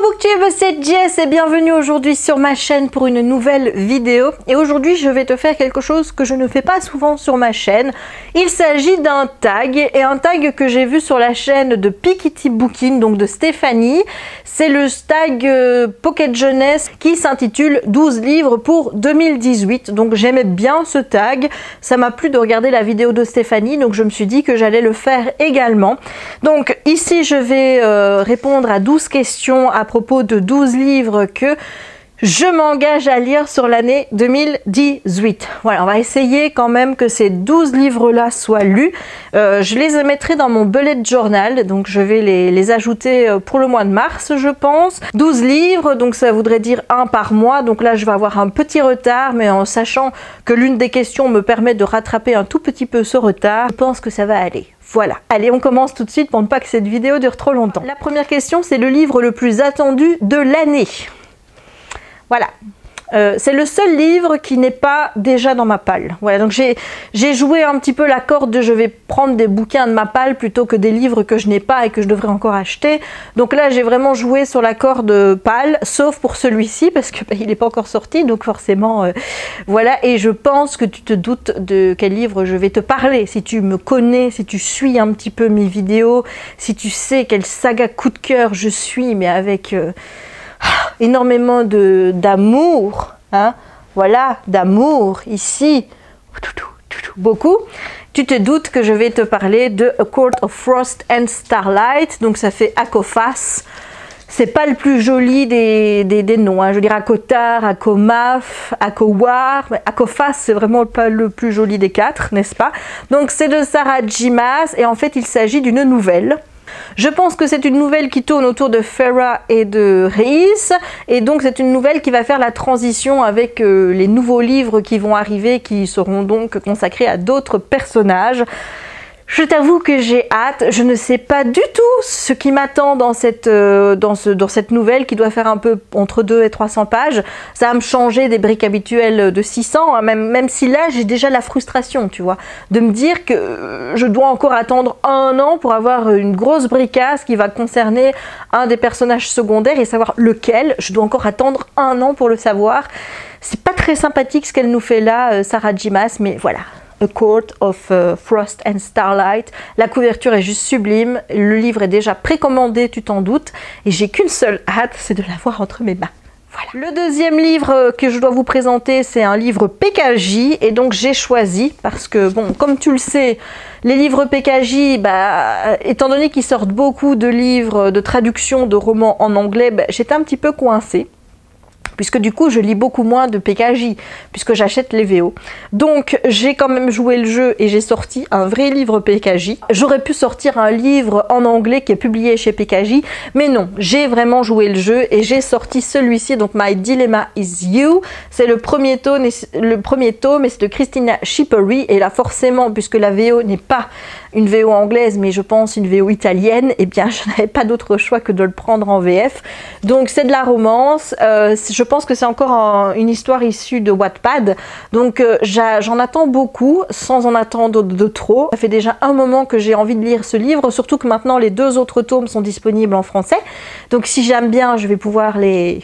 Booktube, c'est Jess et bienvenue aujourd'hui sur ma chaîne pour une nouvelle vidéo. Et aujourd'hui je vais te faire quelque chose que je ne fais pas souvent sur ma chaîne. Il s'agit d'un tag, et un tag que j'ai vu sur la chaîne de Piketty Booking, donc de Stéphanie. C'est le tag Pocket Jeunesse qui s'intitule 12 livres pour 2018. Donc j'aimais bien ce tag, ça m'a plu de regarder la vidéo de Stéphanie, donc je me suis dit que j'allais le faire également. Donc ici je vais répondre à 12 questions à propos de 12 livres que je m'engage à lire sur l'année 2018. Voilà, on va essayer quand même que ces 12 livres-là soient lus. Je les mettrai dans mon bullet journal, donc je vais les ajouter pour le mois de mars, je pense. 12 livres, donc ça voudrait dire un par mois. Donc là, je vais avoir un petit retard, mais en sachant que l'une des questions me permet de rattraper un tout petit peu ce retard, je pense que ça va aller. Voilà, allez, on commence tout de suite pour ne pas que cette vidéo dure trop longtemps. La première question, c'est le livre le plus attendu de l'année. Voilà, c'est le seul livre qui n'est pas déjà dans ma palle. Voilà, donc j'ai joué un petit peu la corde de je vais prendre des bouquins de ma palle plutôt que des livres que je n'ai pas et que je devrais encore acheter. Donc là, j'ai vraiment joué sur la corde palle, sauf pour celui-ci parce que il n'est pas encore sorti, donc forcément, voilà. Et je pense que tu te doutes de quel livre je vais te parler. Si tu me connais, si tu suis un petit peu mes vidéos, si tu sais quelle saga coup de cœur je suis, mais avec énormément d'amour, hein, voilà, d'amour ici, beaucoup. Tu te doutes que je vais te parler de A Court of Frost and Starlight, donc ça fait Akofas. C'est pas le plus joli des noms, hein. Je veux dire Akotar, Akomaf, Akowar, Akofas c'est vraiment pas le plus joli des quatre, n'est-ce pas? Donc c'est de Sarah J. Maas et en fait il s'agit d'une nouvelle. Je pense que c'est une nouvelle qui tourne autour de Farah et de Reese, et donc c'est une nouvelle qui va faire la transition avec les nouveaux livres qui vont arriver, qui seront donc consacrés à d'autres personnages. Je t'avoue que j'ai hâte, je ne sais pas du tout ce qui m'attend dans cette nouvelle qui doit faire un peu entre 200 et 300 pages. Ça va me changer des briques habituelles de 600, hein, même si là j'ai déjà la frustration, tu vois, de me dire que je dois encore attendre un an pour avoir une grosse bricasse qui va concerner un des personnages secondaires et savoir lequel. Je dois encore attendre un an pour le savoir. C'est pas très sympathique ce qu'elle nous fait là, Sarah J. Maas, mais voilà. A Court of Frost and Starlight. La couverture est juste sublime. Le livre est déjà précommandé, tu t'en doutes. Et j'ai qu'une seule hâte, c'est de l'avoir entre mes mains. Voilà. Le deuxième livre que je dois vous présenter, c'est un livre PKJ. Et donc j'ai choisi, parce que, bon, comme tu le sais, les livres PKJ, étant donné qu'ils sortent beaucoup de livres, de traductions de romans en anglais, j'étais un petit peu coincée. Puisque du coup je lis beaucoup moins de PKJ, puisque j'achète les VO. Donc j'ai quand même joué le jeu et j'ai sorti un vrai livre PKJ. J'aurais pu sortir un livre en anglais qui est publié chez PKJ, mais non, j'ai vraiment joué le jeu et j'ai sorti celui-ci, donc My Dilemma is You. C'est le premier tome et c'est de Christina Schippery, et là forcément, puisque la VO n'est pas une VO anglaise, mais je pense une VO italienne, et bien je n'avais pas d'autre choix que de le prendre en VF. Donc c'est de la romance, je pense que c'est encore une histoire issue de Wattpad, donc j'en attends beaucoup, sans en attendre de trop. Ça fait déjà un moment que j'ai envie de lire ce livre, surtout que maintenant les 2 autres tomes sont disponibles en français, donc si j'aime bien, je vais pouvoir les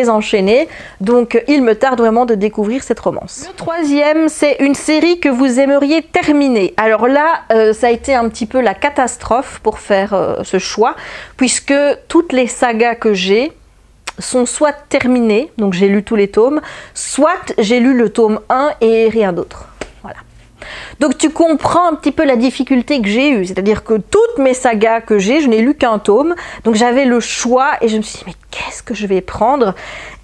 enchaîner. Donc il me tarde vraiment de découvrir cette romance. Le troisième, c'est une série que vous aimeriez terminer. Alors là, ça a été un petit peu la catastrophe pour faire ce choix, puisque toutes les sagas que j'ai sont soit terminées, donc j'ai lu tous les tomes, soit j'ai lu le tome 1 et rien d'autre. Voilà. Donc tu comprends un petit peu la difficulté que j'ai eue, c'est-à-dire que toutes mes sagas que j'ai, je n'ai lu qu'un tome, donc j'avais le choix et je me suis dit mais qu'est-ce que je vais prendre?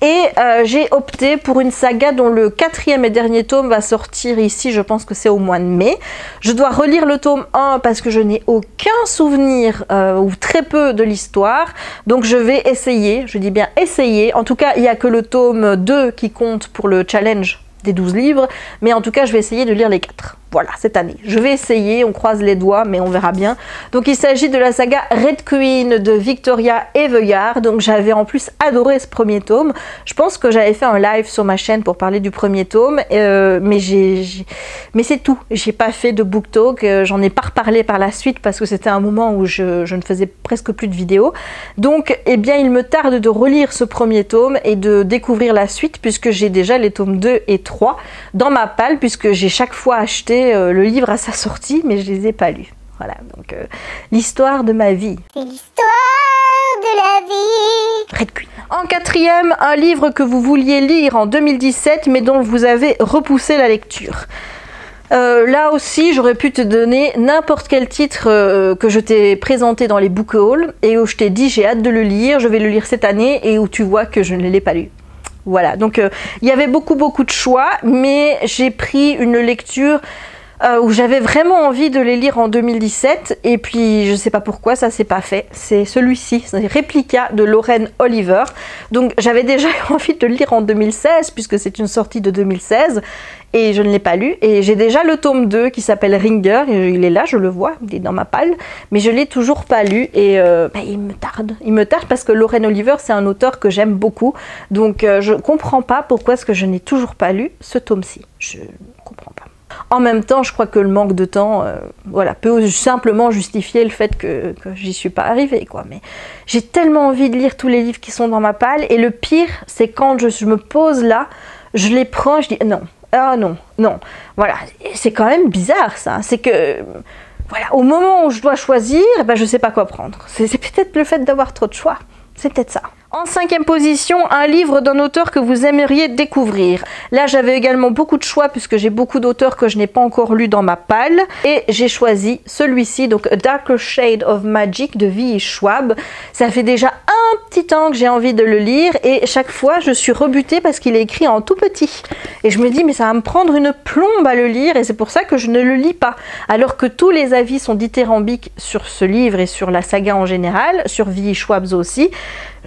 Et j'ai opté pour une saga dont le 4e et dernier tome va sortir ici, je pense que c'est au mois de mai. Je dois relire le tome 1 parce que je n'ai aucun souvenir ou très peu de l'histoire, donc je vais essayer, je dis bien essayer. En tout cas, il n'y a que le tome 2 qui compte pour le challenge des 12 livres, mais en tout cas je vais essayer de lire les 4. voilà, cette année. Je vais essayer, on croise les doigts, mais on verra bien. Donc il s'agit de la saga Red Queen de Victoria Aveyard. Donc j'avais en plus adoré ce premier tome. Je pense que j'avais fait un live sur ma chaîne pour parler du premier tome, mais c'est tout. J'ai pas fait de book talk, j'en ai pas reparlé par la suite parce que c'était un moment où je ne faisais presque plus de vidéos. Donc eh bien il me tarde de relire ce premier tome et de découvrir la suite, puisque j'ai déjà les tomes 2 et 3 dans ma palle, puisque j'ai chaque fois acheté le livre à sa sortie, mais je les ai pas lus. Voilà, donc l'histoire de ma vie. C'est l'histoire de la vie. Red Queen. En quatrième, un livre que vous vouliez lire en 2017, mais dont vous avez repoussé la lecture. Là aussi, j'aurais pu te donner n'importe quel titre que je t'ai présenté dans les book hauls et où je t'ai dit j'ai hâte de le lire, je vais le lire cette année, et où tu vois que je ne l'ai pas lu. Voilà, donc il y avait beaucoup de choix, mais j'ai pris une lecture où j'avais vraiment envie de les lire en 2017, et puis je sais pas pourquoi ça s'est pas fait. C'est celui-ci, c'est Réplica de Lauren Oliver. Donc j'avais déjà envie de le lire en 2016 puisque c'est une sortie de 2016 et je ne l'ai pas lu, et j'ai déjà le tome 2 qui s'appelle Ringer, et il est là, je le vois, il est dans ma palle, mais je l'ai toujours pas lu, et il me tarde parce que Lauren Oliver c'est un auteur que j'aime beaucoup, donc je comprends pas pourquoi est-ce que je n'ai toujours pas lu ce tome-ci, je ne comprends pas. En même temps, je crois que le manque de temps voilà, peut simplement justifier le fait que j'y suis pas arrivée, quoi. Mais j'ai tellement envie de lire tous les livres qui sont dans ma palle, et le pire, c'est quand je me pose là, je les prends, je dis non, ah non, non. Voilà, c'est quand même bizarre ça, c'est que voilà, au moment où je dois choisir, ben, je sais pas quoi prendre. C'est peut-être le fait d'avoir trop de choix, c'est peut-être ça. En cinquième position, un livre d'un auteur que vous aimeriez découvrir. Là, j'avais également beaucoup de choix puisque j'ai beaucoup d'auteurs que je n'ai pas encore lus dans ma palle. Et j'ai choisi celui-ci, donc A Darker Shade of Magic de V.E. Schwab. Ça fait déjà un petit temps que j'ai envie de le lire et chaque fois, je suis rebutée parce qu'il est écrit en tout petit. Et je me dis, mais ça va me prendre une plombe à le lire, et c'est pour ça que je ne le lis pas. Alors que tous les avis sont dithyrambiques sur ce livre et sur la saga en général, sur V.E. Schwab aussi.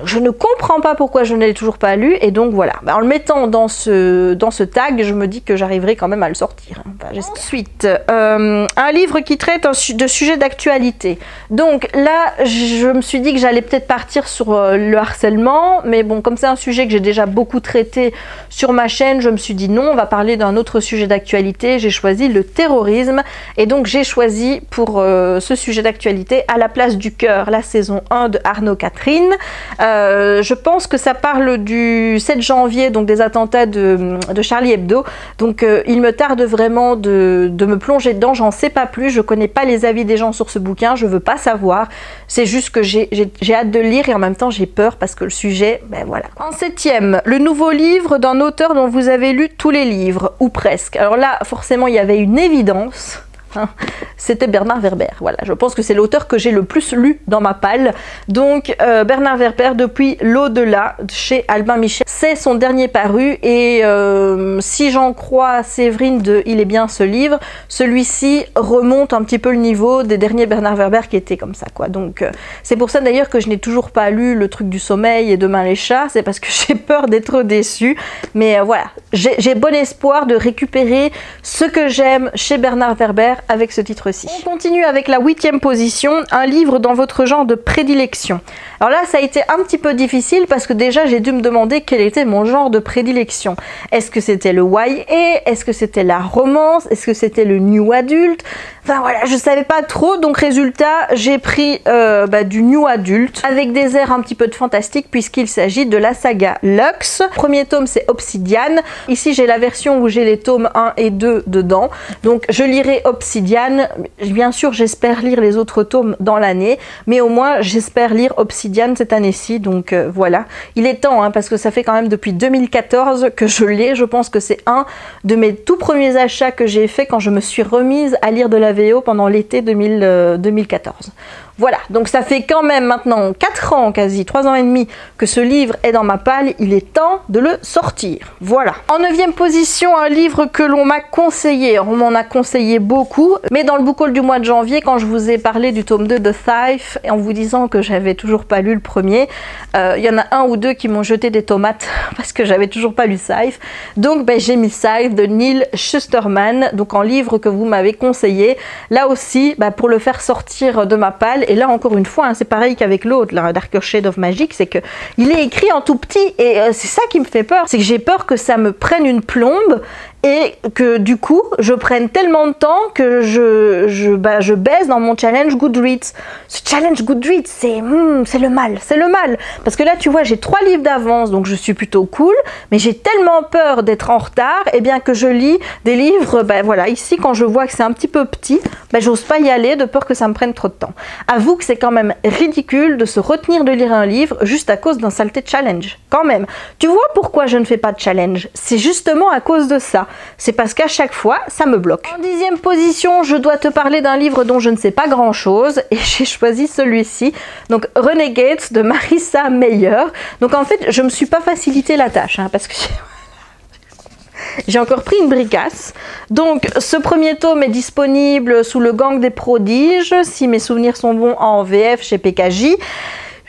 Je ne comprends pas pourquoi je ne l'ai toujours pas lu, et donc voilà. En le mettant dans ce tag, je me dis que j'arriverai quand même à le sortir. Enfin, ensuite, un livre qui traite de sujets d'actualité. Donc là, je me suis dit que j'allais peut-être partir sur le harcèlement, mais bon, comme c'est un sujet que j'ai déjà beaucoup traité sur ma chaîne, je me suis dit non, on va parler d'un autre sujet d'actualité. J'ai choisi le terrorisme, et donc j'ai choisi pour ce sujet d'actualité À la place du cœur, la saison 1 de Arnaud Catherine. Je pense que ça parle du 7 janvier, donc des attentats de Charlie Hebdo. Donc il me tarde vraiment de me plonger dedans. J'en sais pas plus, je connais pas les avis des gens sur ce bouquin, je veux pas savoir. C'est juste que j'ai hâte de le lire, et en même temps j'ai peur parce que le sujet, ben voilà. En septième, le nouveau livre d'un auteur dont vous avez lu tous les livres, ou presque. Alors là, forcément, il y avait une évidence. C'était Bernard Werber. Voilà, je pense que c'est l'auteur que j'ai le plus lu dans ma palle. Donc Bernard Werber, Depuis l'au-delà, chez Albin Michel, c'est son dernier paru, et si j'en crois Séverine de Il est bien ce livre, celui-ci remonte un petit peu le niveau des derniers Bernard Werber qui étaient comme ça, quoi. Donc c'est pour ça d'ailleurs que je n'ai toujours pas lu Le truc du sommeil et Demain les chats, c'est parce que j'ai peur d'être déçue, mais voilà, j'ai bon espoir de récupérer ce que j'aime chez Bernard Werber avec ce titre-ci. On continue avec la 8e position, un livre dans votre genre de prédilection. Alors là, ça a été un petit peu difficile parce que déjà, j'ai dû me demander quel était mon genre de prédilection. Est-ce que c'était le YA? Est-ce que c'était la romance? Est-ce que c'était le new adult? Enfin voilà, je savais pas trop, donc résultat, j'ai pris du new adult avec des airs un petit peu de fantastique puisqu'il s'agit de la saga Lux. Premier tome, c'est Obsidian. Ici, j'ai la version où j'ai les tomes 1 et 2 dedans. Donc, je lirai Obsidian. Bien sûr, j'espère lire les autres tomes dans l'année, mais au moins, j'espère lire Obsidian cette année-ci. Donc, voilà. Il est temps, hein, parce que ça fait quand même depuis 2014 que je l'ai. Je pense que c'est un de mes tout premiers achats que j'ai fait quand je me suis remise à lire de la VO pendant l'été 2014. Voilà, donc ça fait quand même maintenant 4 ans, quasi 3 ans et demi que ce livre est dans ma palle, il est temps de le sortir. Voilà. En 9e position, un livre que l'on m'a conseillé, on m'en a conseillé beaucoup, mais dans le book haul du mois de janvier, quand je vous ai parlé du tome 2 de Scythe, et en vous disant que j'avais toujours pas lu le premier, il y en a un ou deux qui m'ont jeté des tomates parce que j'avais toujours pas lu Scythe, donc j'ai mis Scythe de Neal Shusterman, donc en livre que vous m'avez conseillé, là aussi pour le faire sortir de ma palle. Et là encore une fois, c'est pareil qu'avec l'autre, Darker Shade of Magic, c'est que il est écrit en tout petit et c'est ça qui me fait peur, c'est que j'ai peur que ça me prenne une plombe et que du coup je prenne tellement de temps que je baisse dans mon challenge Goodreads. Ce challenge Goodreads, c'est le mal, parce que là tu vois j'ai 3 livres d'avance, donc je suis plutôt cool, mais j'ai tellement peur d'être en retard, et bien que je lis des livres, voilà, ici quand je vois que c'est un petit peu petit, j'ose pas y aller de peur que ça me prenne trop de temps. Avoue que c'est quand même ridicule de se retenir de lire un livre juste à cause d'un saleté de challenge, quand même. Tu vois pourquoi je ne fais pas de challenge? C'est justement à cause de ça. C'est parce qu'à chaque fois, ça me bloque. En 10e position, je dois te parler d'un livre dont je ne sais pas grand chose et j'ai choisi celui-ci. Donc Renegades de Marissa Meyer. Donc en fait, je me suis pas facilité la tâche parce que j'ai encore pris une bricasse. Donc ce premier tome est disponible sous le Gang des Prodiges, si mes souvenirs sont bons, en VF chez PKJ.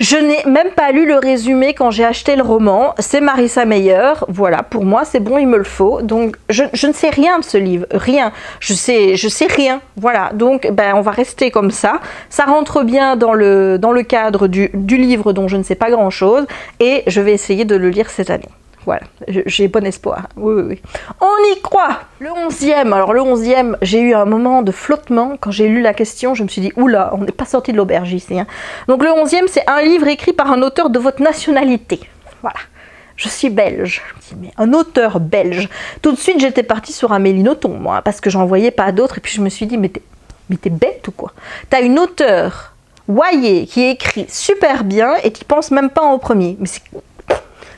Je n'ai même pas lu le résumé quand j'ai acheté le roman, c'est Marissa Meyer, voilà, pour moi c'est bon, il me le faut, donc je ne sais rien de ce livre, rien, je sais rien, voilà, donc on va rester comme ça rentre bien dans le cadre du livre dont je ne sais pas grand chose, et je vais essayer de le lire cette année. Voilà, j'ai bon espoir. Oui. On y croit. Le 11e. Alors le 11e, j'ai eu un moment de flottement. Quand j'ai lu la question, je me suis dit, oula, on n'est pas sorti de l'auberge ici. Donc le 11e, c'est un livre écrit par un auteur de votre nationalité. Voilà. Je suis belge. Je me dis, mais un auteur belge. Tout de suite, j'étais partie sur Amélie Nothomb, moi, parce que j'en voyais pas d'autres. Et puis je me suis dit, mais t'es bête ou quoi? T'as une auteure, Wayé, qui écrit super bien et qui pense même pas en premier. Mais c'est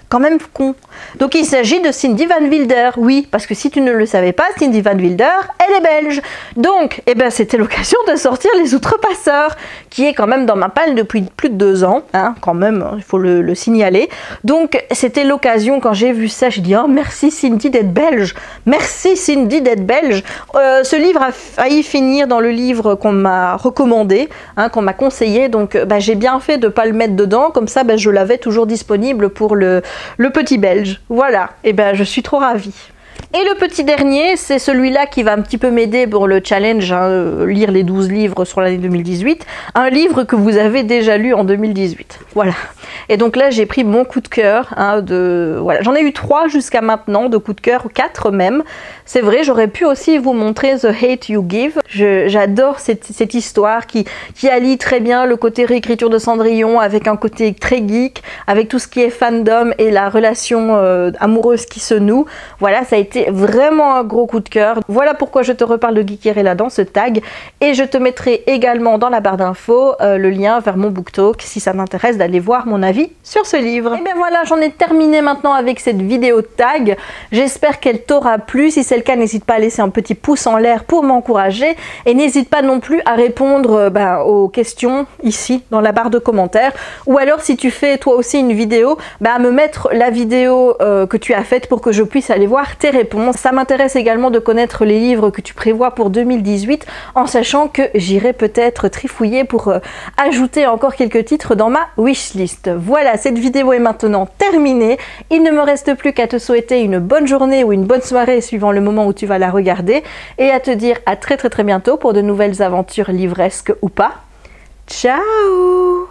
quand même con. Donc il s'agit de Cindy Van Wilder, oui, parce que si tu ne le savais pas, Cindy Van Wilder, elle est belge. Donc, c'était l'occasion de sortir Les Outrepasseurs, qui est quand même dans ma palle depuis plus de 2 ans, quand même, il faut le signaler. Donc c'était l'occasion, quand j'ai vu ça, j'ai dit, oh merci Cindy d'être belge, merci Cindy d'être belge. Ce livre a failli finir dans le livre qu'on m'a recommandé, qu'on m'a conseillé, donc j'ai bien fait de ne pas le mettre dedans, comme ça je l'avais toujours disponible pour le petit belge. Voilà, et je suis trop ravie. Et le petit dernier, c'est celui-là qui va un petit peu m'aider pour le challenge, lire les 12 livres sur l'année 2018. Un livre que vous avez déjà lu en 2018. Voilà. Et donc là, j'ai pris mon coup de cœur. Voilà. J'en ai eu 3 jusqu'à maintenant, de coup de cœur, 4 même. C'est vrai, j'aurais pu aussi vous montrer The Hate You Give. J'adore cette histoire qui allie très bien le côté réécriture de Cendrillon avec un côté très geek, avec tout ce qui est fandom et la relation amoureuse qui se noue. Voilà, ça a été vraiment un gros coup de cœur. Voilà pourquoi je te reparle de Geekerella dans ce tag, et je te mettrai également dans la barre d'infos le lien vers mon BookTok si ça t'intéresse d'aller voir mon avis sur ce livre. Et bien voilà, j'en ai terminé maintenant avec cette vidéo tag. J'espère qu'elle t'aura plu. Si c'est le cas, n'hésite pas à laisser un petit pouce en l'air pour m'encourager, et n'hésite pas non plus à répondre aux questions ici dans la barre de commentaires, ou alors si tu fais toi aussi une vidéo, à me mettre la vidéo que tu as faite pour que je puisse aller voir tes réponses. Ça m'intéresse également de connaître les livres que tu prévois pour 2018, en sachant que j'irai peut-être trifouiller pour ajouter encore quelques titres dans ma wishlist. Voilà, cette vidéo est maintenant terminée. Il ne me reste plus qu'à te souhaiter une bonne journée ou une bonne soirée suivant le moment où tu vas la regarder, et à te dire à très bientôt pour de nouvelles aventures livresques ou pas. Ciao!